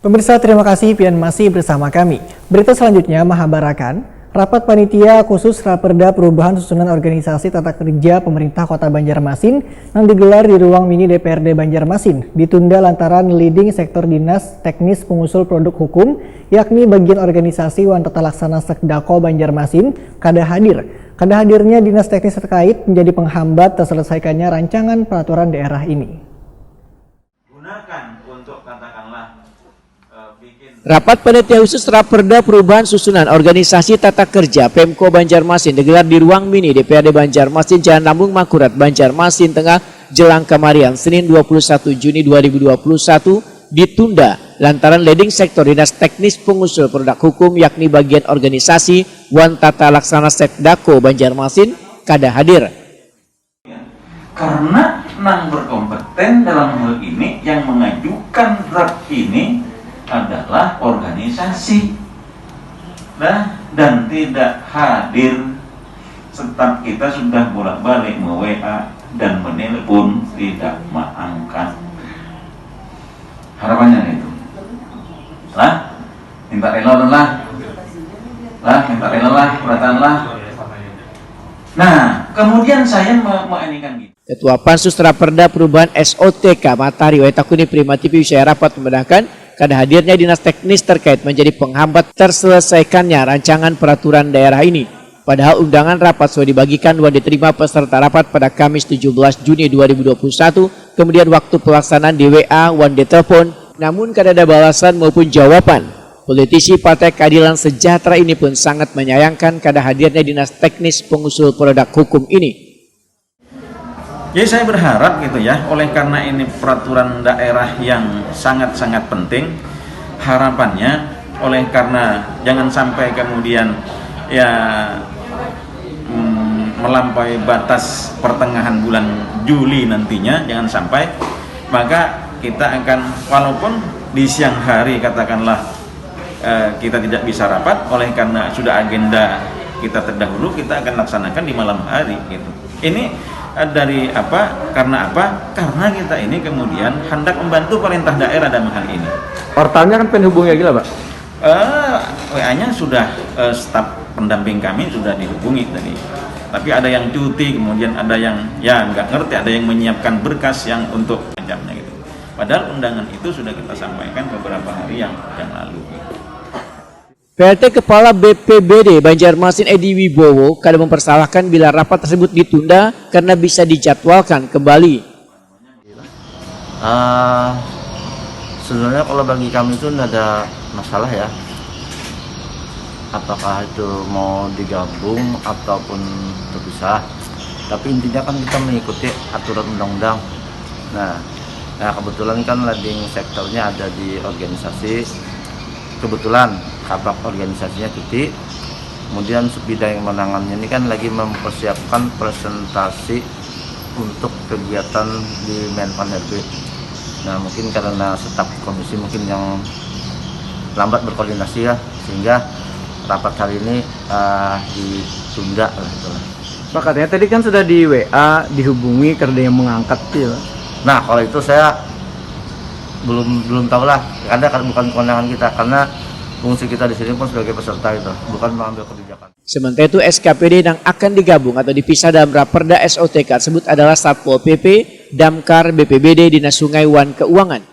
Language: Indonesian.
Pemirsa, terima kasih pian masih bersama kami. Berita selanjutnya, Mahabarakan, rapat panitia khusus Raperda Perubahan Susunan Organisasi Tata Kerja Pemerintah Kota Banjarmasin yang digelar di ruang mini DPRD Banjarmasin ditunda lantaran leading sektor dinas teknis pengusul produk hukum, yakni bagian organisasi Wan Tata Laksana Sekdako Banjarmasin, kada hadir. Kada hadirnya dinas teknis terkait menjadi penghambat terselesaikannya rancangan peraturan daerah ini. Gunakan untuk katakanlah Rapat panitia khusus Raperda Perubahan Susunan Organisasi Tata Kerja Pemko Banjarmasin digelar di ruang mini DPRD Banjarmasin, Jalan Lambung Makurat, Banjarmasin Tengah, jelang kemarin Senin 21 Juni 2021 ditunda lantaran leading sektor dinas teknis pengusul produk hukum, yakni bagian organisasi Wan Tata Laksana Sekdako Banjarmasin, kada hadir. Karena nang berkompeten dalam hal ini, yang mengajukan draft ini adalah organisasi dan tidak hadir. Staf kita sudah bolak-balik me-WA dan menelpon, tidak mengangkat. Harapannya itu minta rela perhatianlah. Nah, kemudian saya menginginkan gitu. Ketua Pansus Raperda Perubahan SOTK Matahari Waitakuni Primativi Wisaya rapat membenarkan kada hadirnya dinas teknis terkait menjadi penghambat terselesaikannya rancangan peraturan daerah ini. Padahal undangan rapat sudah dibagikan dan diterima peserta rapat pada Kamis 17 Juni 2021, kemudian waktu pelaksanaan di WA wan ditelepon, namun kada ada balasan maupun jawaban. Politisi Partai Keadilan Sejahtera ini pun sangat menyayangkan kada hadirnya dinas teknis pengusul produk hukum ini. Jadi saya berharap gitu ya, oleh karena ini peraturan daerah yang sangat-sangat penting, harapannya oleh karena jangan sampai kemudian ya melampaui batas pertengahan bulan Juli nantinya, jangan sampai, maka kita akan, walaupun di siang hari katakanlah kita tidak bisa rapat, oleh karena sudah agenda kita terdahulu, kita akan laksanakan di malam hari gitu. Ini dari apa? Karena apa? Karena kita ini kemudian hendak membantu pemerintah daerah dalam hal ini. Portalnya kan penghubungnya gila, Pak? WA-nya sudah staf pendamping kami sudah dihubungi tadi. Tapi ada yang cuti, kemudian ada yang ya nggak ngerti, ada yang menyiapkan berkas yang untuk macamnya gitu. Padahal undangan itu sudah kita sampaikan beberapa hari yang lalu. PLT Kepala BPBD Banjarmasin Edi Wibowo kada mempersalahkan bila rapat tersebut ditunda karena bisa dijadwalkan kembali. Sebenarnya kalau bagi kami itu tidak ada masalah ya. Apakah itu mau digabung ataupun terpisah. Tapi intinya kan kita mengikuti aturan undang-undang. Nah kebetulan kan leading sektornya ada di organisasi. Kebetulan kabak organisasinya cuti, kemudian bidang yang menangannya ini kan lagi mempersiapkan presentasi untuk kegiatan di Menpan RB. Nah mungkin karena staf komisi mungkin yang lambat berkoordinasi ya, sehingga rapat hari ini ditunda lah itulah. Pak, katanya tadi kan sudah di WA dihubungi karena yang mengangkat ya. Nah kalau itu saya belum tahu lah, karena bukan kewenangan kita, karena fungsi kita di sini pun sebagai peserta itu, bukan mengambil kebijakan. Sementara itu SKPD yang akan digabung atau dipisah dalam Raperda SOTK tersebut adalah Satpol PP, Damkar, BPBD, Dinas Sungai, Wan Keuangan.